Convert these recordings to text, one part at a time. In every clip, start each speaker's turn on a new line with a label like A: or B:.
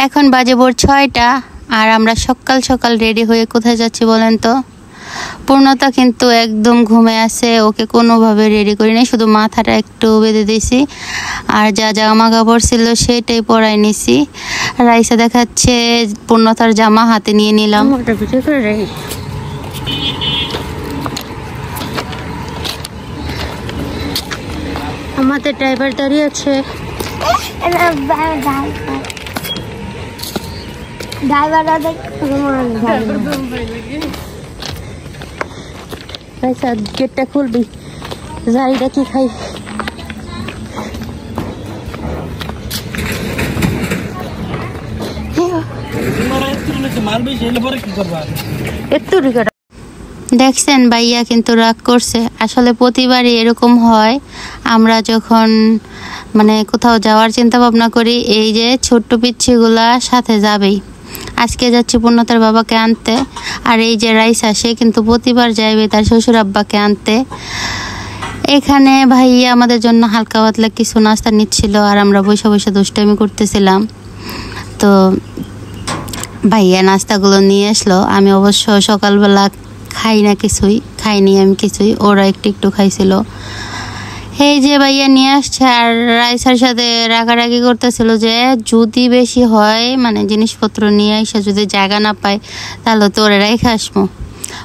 A: এখন বাজে ভোর 6টা আর আমরা সকাল সকাল রেডি হয়ে কোথায় যাচ্ছি বলেন তো? পূর্ণতা কিন্তু একদম ঘুমে আছে, ওকে কোনোভাবে রেডি করি নাই, শুধু মাথাটা একটু বেঁধে দিয়েছি আর যা জামা কাপড় ছিল সেটাই পরাই নিছি। রাইসা দেখাচ্ছে পূর্ণতার জামা হাতে নিয়ে নিলাম। আমাদের ড্রাইভার দাঁড়িয়ে আছে। গেটটা খুলবি, জারিটা কি খাই? দেখছেন ভাইয়া কিন্তু রাগ করছে। আসলে প্রতিবারই এরকম হয়, আমরা যখন মানে কোথাও যাওয়ার চিন্তা ভাবনা করি এই যে ছোট্ট পিচ্ছিগুলা সাথে যাবেই। আজকে যাচ্ছি পূর্ণতার বাবাকে আনতে, আর এই যে রাইসা সে কিন্তু প্রতিবার যাইবে তার শ্বশুর আব্বাকে আনতে। এখানে ভাইয়া আমাদের জন্য হালকা পাতলা কিছু নাস্তা নিচ্ছিল আর আমরা বসে বসে দুষ্টামি করতেছিলাম। তো ভাইয়া নাস্তাগুলো নিয়ে আসলো। আমি অবশ্য সকালবেলা খাইনি আমি কিছুই, ওরা একটু একটু খাইছিল। এই যে ভাইয়া নিয়ে আসছে আর রাইসার সাথে রাগারাগি করতেছিল যে যদি বেশি হয় মানে জিনিসপত্র নিয়ে এসে যদি জায়গা না পায় তাহলে তো ওরা রেখে আসবো।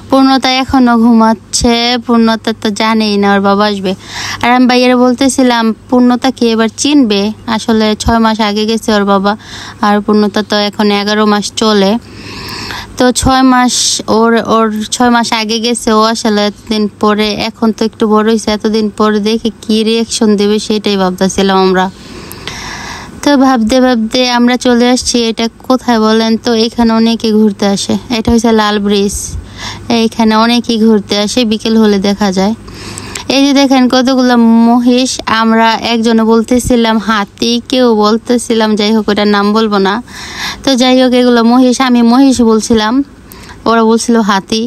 A: পূর্ণতা এখনো ঘুমাচ্ছে, পূর্ণতা তো জানেই না ওর বাবা আসবে। আর আমি ভাইয়ারা বলতেছিলাম পূর্ণতা কি এবার চিনবে? আসলে 6 মাস আগে গেছে ওর বাবা, আর পূর্ণতা তো এখন 11 মাস চলে। তো 6 মাস ওর 6 মাস আগে গেছে, ও আসলে এতদিন পরে এখন তো একটু বড় হয়েছে, এতদিন পরে দেখে কি রিয়াকশন দেবে সেটাই ভাবতেছিলাম আমরা। তো ভাবতে ভাবতে আমরা চলে আসছি। এটা কোথায় বলেন তো? এখানে অনেকে ঘুরতে আসে, এটা হচ্ছে লাল ব্রিজ। এইখানে অনেকেই ঘুরতে আসে, বিকেল হলে দেখা যায়। এই যে দেখেন কতগুলো মহিষ। আমরা একজনে বলতেছিলাম হাতি, কেউ বলতেছিলাম, যাই হোক ওটার নাম বলবো না। তো যাই হোক এগুলো মহিষ, আমি মহিষ বলছিলাম, ওরা বলছিল হাতি।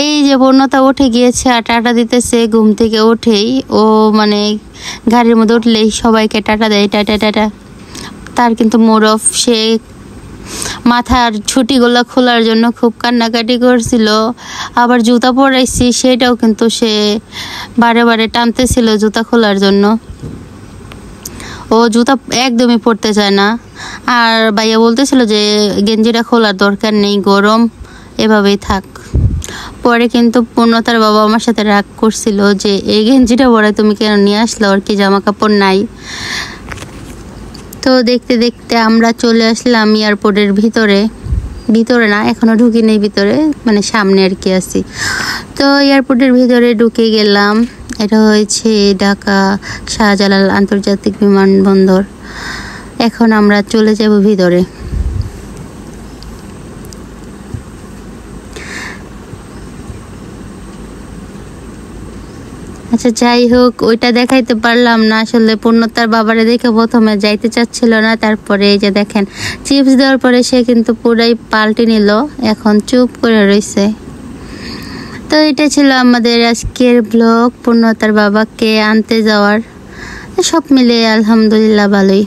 A: এই যে পূর্ণতা উঠে গিয়েছে আর টাটা দিতেছে ঘুম থেকে উঠেই। ও মানে গাড়ির মধ্যে উঠলেই সবাইকে টাটা দেয়, টাটা টাটা। তার কিন্তু মোড অফ। সে মাথার ছুটিগুলো খোলার জন্য খুব কান্নাকাটি করছিল। আবার জুতা পরাইছি সেটাও কিন্তু সে বারে বারে টানতেছিল জুতা খোলার জন্য। ও জুতা একদমই পরতে চায় না। আর ভাইয়া বলতেছিল যে গেঞ্জিটা খোলার দরকার নেই, গরম, এভাবেই থাক। পরে কিন্তু পূর্ণতার বাবা আমার সাথে রাগ করছিল যে এই গেঞ্জিটা পরে তুমি কেন নিয়ে আসলো, ওর কি জামা কাপড় নাই? তো দেখতে দেখতে আমরা চলে আসলাম এয়ারপোর্টের ভিতরে না, এখনো ঢুকি নেই ভিতরে, মানে সামনে আর কি আছি। তো এয়ারপোর্টের ভিতরে ঢুকে গেলাম। এটা হয়েছে ঢাকা শাহজালাল আন্তর্জাতিক বিমানবন্দর। এখন আমরা চলে যাব ভিতরে। আচ্ছা যাই হোক, ওইটা দেখাইতে পারলাম না। আসলে পূর্ণতার বাবারে দেখে প্রথমে যাইতে চাচ্ছিল না, তারপরে এই যে দেখেন চিপস দেওয়ার পরে সে কিন্তু পুরাই পাল্টে নিল, এখন চুপ করে রয়েছে। তো এটা ছিল আমাদের আজকের ব্লগ, পূর্ণতার বাবাকে আনতে যাওয়ার। সব মিলে আলহামদুলিল্লাহ ভালোই।